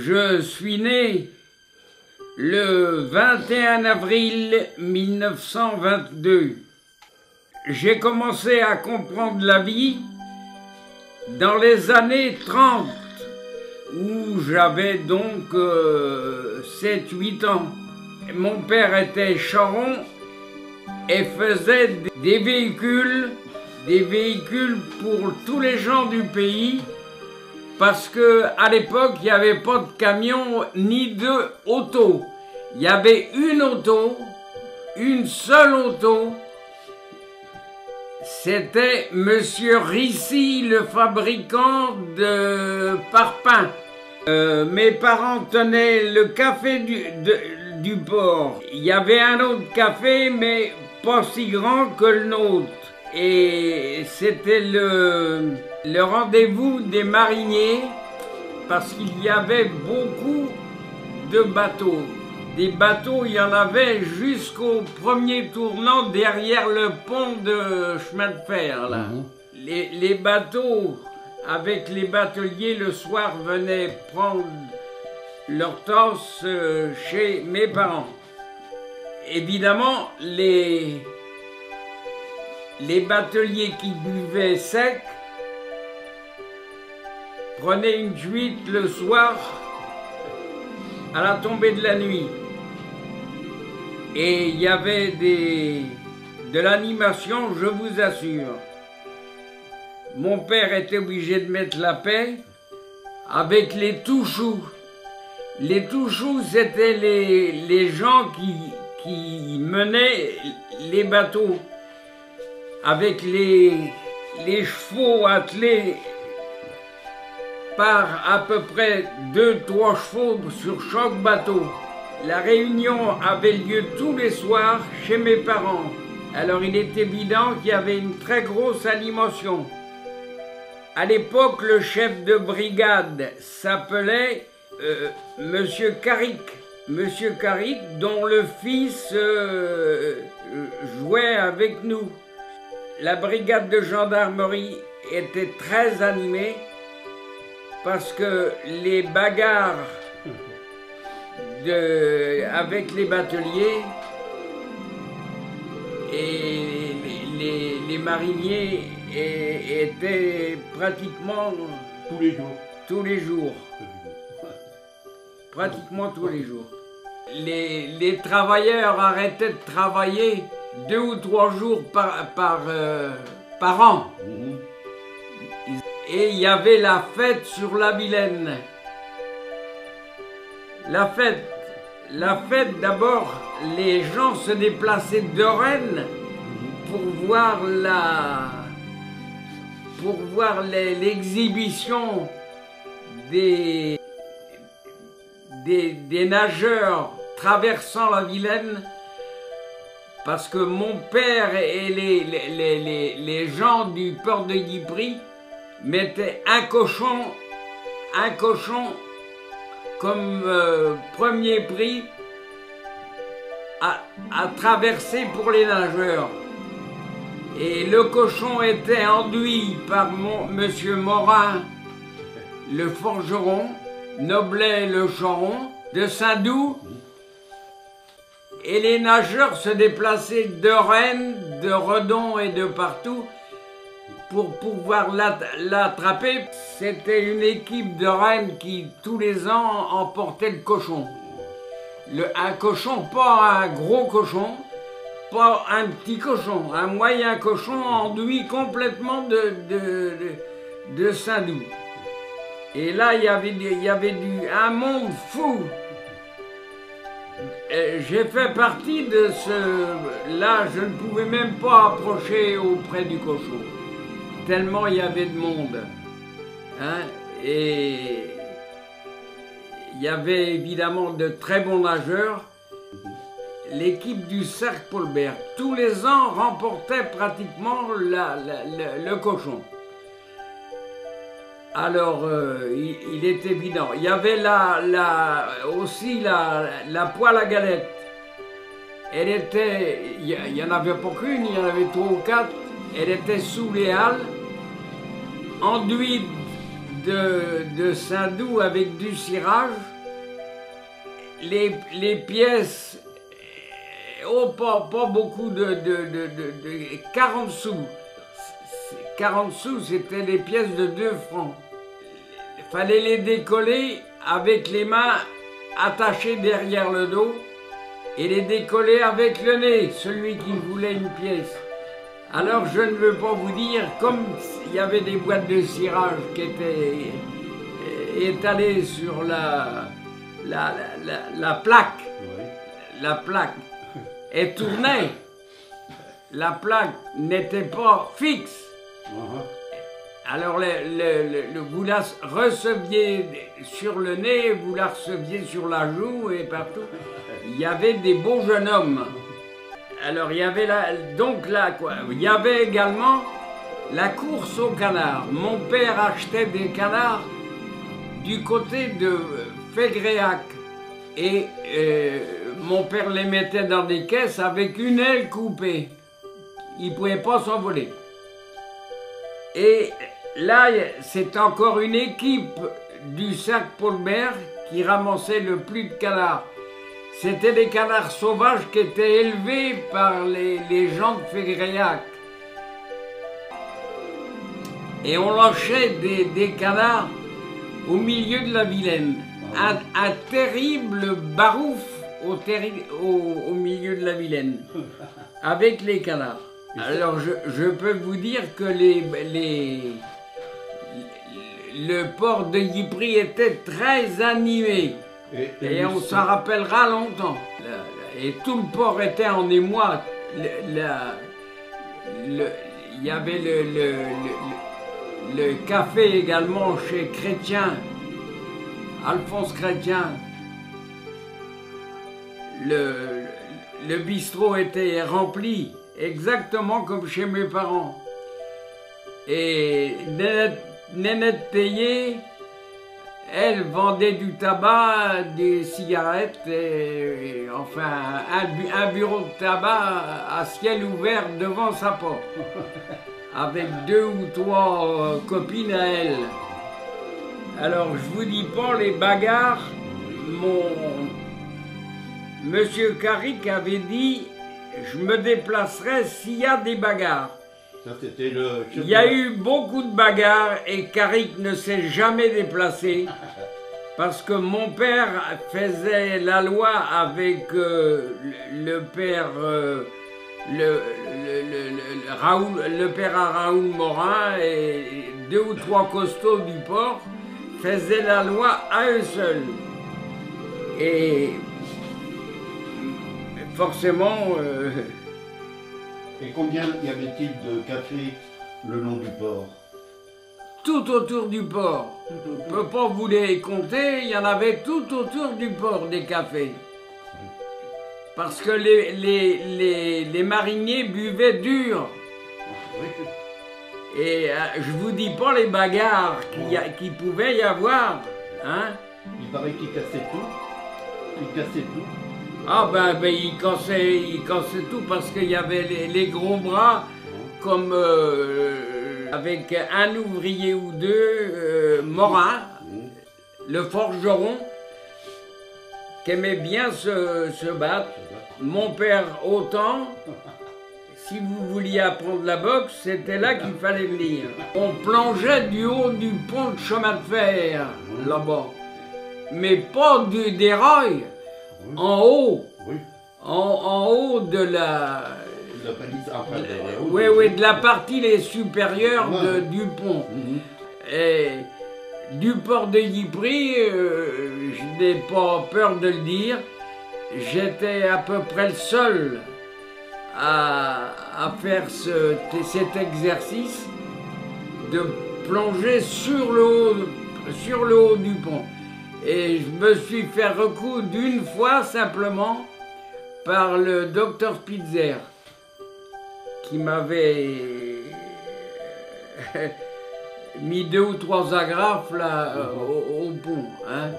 Je suis né le 21 avril 1922. J'ai commencé à comprendre la vie dans les années 30, où j'avais donc 7-8 ans. Mon père était charron et faisait des véhicules pour tous les gens du pays, parce qu'à l'époque, il n'y avait pas de camion ni de auto. Il y avait une auto, une seule auto. C'était Monsieur Rissy, le fabricant de parpaings. Mes parents tenaient le café du port. Il y avait un autre café, mais pas si grand que le nôtre. Et c'était le rendez-vous des mariniers, parce qu'il y avait beaucoup de bateaux. Des bateaux, il y en avait jusqu'au premier tournant derrière le pont de chemin de fer, là. Les bateaux, avec les bateliers, le soir, venaient prendre leur tasse chez mes parents. Évidemment, les bateliers qui buvaient sec prenaient une cuite le soir à la tombée de la nuit. Et il y avait de l'animation, je vous assure. Mon père était obligé de mettre la paix avec les touchous. Les touchous, c'était les gens qui menaient les bateaux, avec les chevaux attelés par à peu près 2-3 chevaux sur chaque bateau. La réunion avait lieu tous les soirs chez mes parents. Alors il est évident qu'il y avait une très grosse animation. À l'époque, le chef de brigade s'appelait Monsieur Carrick. Monsieur Carrick, dont le fils jouait avec nous. La brigade de gendarmerie était très animée parce que les bagarres avec les bateliers et les mariniers étaient pratiquement tous les jours. Pratiquement tous les jours. Les travailleurs arrêtaient de travailler 2 ou 3 jours par an. Et il y avait la fête sur la Vilaine. La fête, d'abord, les gens se déplaçaient de Rennes pour voir l'exhibition des nageurs traversant la Vilaine, parce que mon père et les gens du port de Ypres mettaient un cochon comme premier prix à traverser pour les nageurs. Et le cochon était enduit par monsieur Morin, le forgeron, Noblet le charron, de Saint-Doux, et les nageurs se déplaçaient de Rennes, de Redon et de partout pour pouvoir l'attraper. C'était une équipe de Rennes qui, tous les ans, emportait le cochon. Un cochon, pas un gros cochon, pas un petit cochon, un moyen cochon enduit complètement de Saint-Doux. Et là, il y avait un monde fou. J'ai fait partie de là, je ne pouvais même pas approcher auprès du cochon, tellement il y avait de monde. Hein? Et il y avait évidemment de très bons nageurs. L'équipe du Cercle Paulbert, tous les ans, remportait pratiquement le cochon. Alors, il est évident. Il y avait aussi la poêle à galette. Elle était, il n'y en avait pas qu'une, il y en avait 3 ou 4. Elle était sous les halles, enduite de Saint-Doux avec du cirage. les pièces, oh, pas beaucoup de 40 sous. 40 sous, c'était les pièces de 2 francs. Il fallait les décoller avec les mains attachées derrière le dos et les décoller avec le nez, celui qui voulait une pièce. Alors je ne veux pas vous dire, comme il y avait des boîtes de cirage qui étaient étalées sur la plaque, la plaque, elle tournait, la plaque n'était pas fixe. Alors vous la receviez sur le nez, vous la receviez sur la joue et partout. Il y avait des beaux jeunes hommes. Alors il y avait il y avait également la course aux canards. Mon père achetait des canards du côté de Fégréac et mon père les mettait dans des caisses avec une aile coupée. Ils ne pouvaient pas s'envoler. Et là, c'est encore une équipe du Cercle Paulbert qui ramassait le plus de canards. C'était des canards sauvages qui étaient élevés par les gens de Fégréac. Et on lâchait des canards au milieu de la Vilaine. Un terrible barouf au milieu de la Vilaine, avec les canards. Alors je peux vous dire que le port de Ypres était très animé. Et on s'en rappellera longtemps. Et tout le port était en émoi. Il y avait le café également chez Chrétien, Alphonse Chrétien. Le bistrot était rempli, exactement comme chez mes parents. Et Nénette Théier, elle vendait du tabac, des cigarettes, et enfin un bureau de tabac à ciel ouvert devant sa porte, avec 2 ou 3 copines à elle. Alors je vous dis pas les bagarres, Monsieur Carrick avait dit je me déplacerai s'il y a des bagarres. Ça, il y a eu beaucoup de bagarres et Carrick ne s'est jamais déplacé parce que mon père faisait la loi avec le père le père à Raoul Morin et 2 ou 3 costauds du port faisaient la loi à eux seuls. Et forcément... Et combien y avait-il de cafés le long du port? Tout autour du port. Je ne peux pas vous les compter, il y en avait tout autour du port des cafés. Parce que les mariniers buvaient dur. Et je vous dis pas les bagarres qu'il pouvait y avoir. Hein? Il paraît qu'il cassait tout. Il cassait tout. Ah ben il cassait tout parce qu'il y avait les gros bras comme avec un ouvrier ou 2, Morin, le forgeron, qui aimait bien se battre. Mon père autant. Si vous vouliez apprendre la boxe, c'était là qu'il fallait venir. On plongeait du haut du pont de chemin de fer, là-bas. Mais pas des rails. En haut, en haut de la de la partie supérieure du pont. Et du port de Ypres, je n'ai pas peur de le dire, j'étais à peu près le seul à faire cet exercice de plonger sur le haut du pont. Et je me suis fait recoudre une fois simplement par le docteur Spitzer qui m'avait mis 2 ou 3 agrafes là au pont. Hein.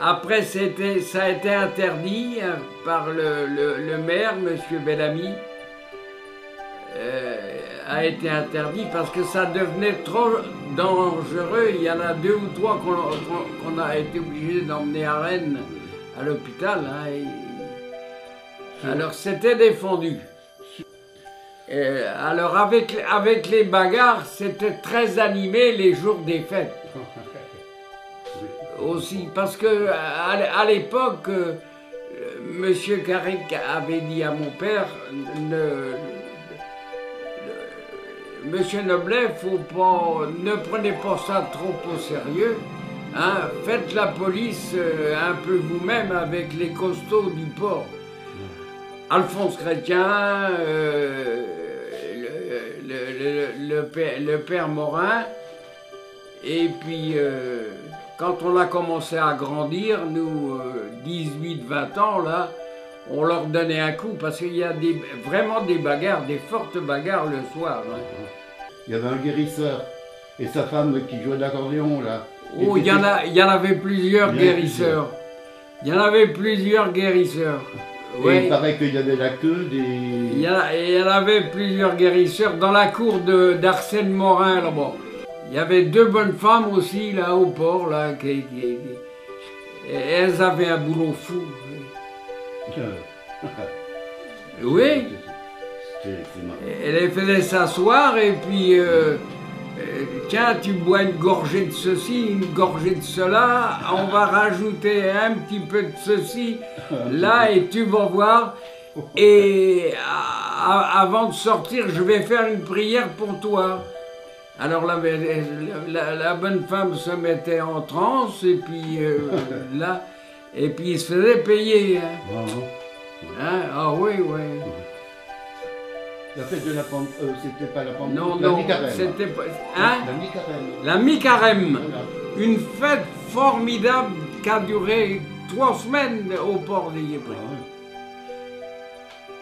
Après ça a été interdit par le maire, M. Bellamy. A été interdit parce que ça devenait trop dangereux. Il y en a 2 ou 3 qu'on a été obligé d'emmener à Rennes à l'hôpital. Hein, alors c'était défendu. Alors avec les bagarres, c'était très animé les jours des fêtes. Aussi, parce que à l'époque, Monsieur Carrick avait dit à mon père, Monsieur Noblet, ne prenez pas ça trop au sérieux, hein, faites la police un peu vous-même avec les costauds du port. Alphonse Chrétien, le père Morin, et puis quand on a commencé à grandir, nous, 18-20 ans, là, on leur donnait un coup, parce qu'il y a vraiment des bagarres, des fortes bagarres le soir. Hein. Il y avait un guérisseur, et sa femme qui jouait d'accordéon, là. Oh, il y en avait plusieurs guérisseurs. Il y en avait plusieurs guérisseurs. Ouais. Et il paraît qu'il y avait la queue des... Il y en avait plusieurs guérisseurs dans la cour d'Arsène Morin, là-bas. Il y avait deux bonnes femmes aussi, là, au port, là, elles avaient un boulot fou. Oui. Elle les faisait s'asseoir et puis, tiens, tu bois une gorgée de ceci, une gorgée de cela, on va rajouter un petit peu de ceci, là, et tu vas voir. Et avant de sortir, je vais faire une prière pour toi. Alors la bonne femme se mettait en transe et puis là, et puis il se faisait payer. Hein. Hein? Ah oui, oui. La fête de la Pentecôte, c'était pas la Pentecôte, non, la mi-carême. C'était pas... Hein? La mi-carême. La mi-carême. Voilà. Une fête formidable qui a duré 3 semaines au port des Yéprés. Ah, oui.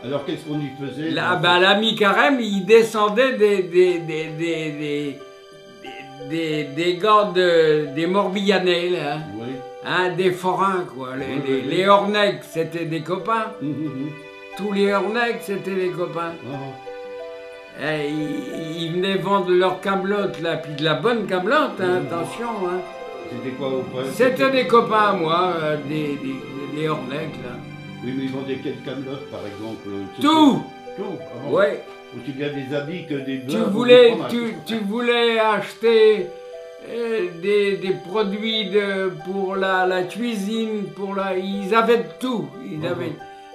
Alors qu'est-ce qu'on y faisait? La mi-carême, il descendait des gars des Morbihanais, là. Oui. Hein, des forains, quoi. Les Ornecs, c'était des copains. Tous les Ornecs, c'était des copains. Et ils venaient vendre leur camelote, là, puis de la bonne camelote, hein, attention. Hein. C'était quoi au point? C'était des copains à moi, les Ornecs, là. Oui, mais ils vendaient quelle camelote, par exemple? Tout. Tout, ah bon. Ouais. Aussi bien des habits que des beurres. Tu voulais acheter des produits pour la cuisine, ils avaient de tout.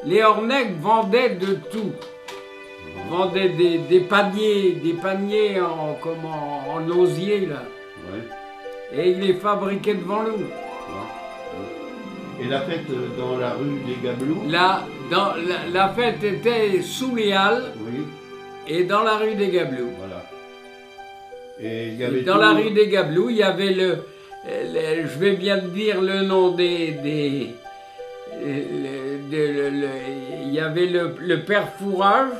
Les Ornecs vendaient de tout. Vendaient des paniers en osier, là. Ouais. Et ils les fabriquaient devant nous. Et la fête dans la rue des Gabelous? La fête était sous les Halles. Oui. Et dans la rue des Gabelous. Voilà. Et il y avait dans la rue des Gabelous, il y avait je vais bien te dire le nom il y avait le père Fourage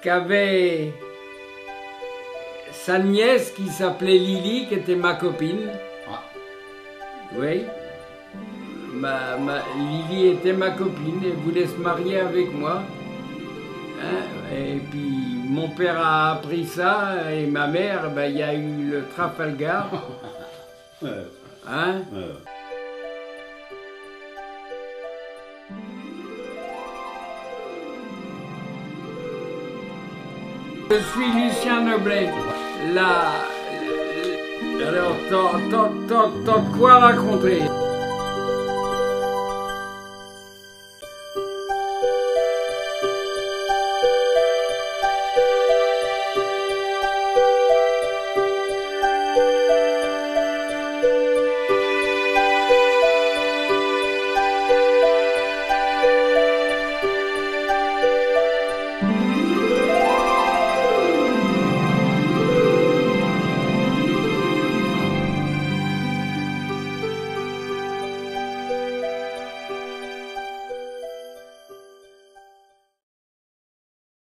qui avait sa nièce qui s'appelait Lily, qui était ma copine. Ah. Oui. Lily était ma copine, elle voulait se marier avec moi. Hein? Et puis mon père a appris ça, et ma mère, il y a eu le Trafalgar. Hein? Je suis Lucien Noblet. Alors, t'as de quoi raconter.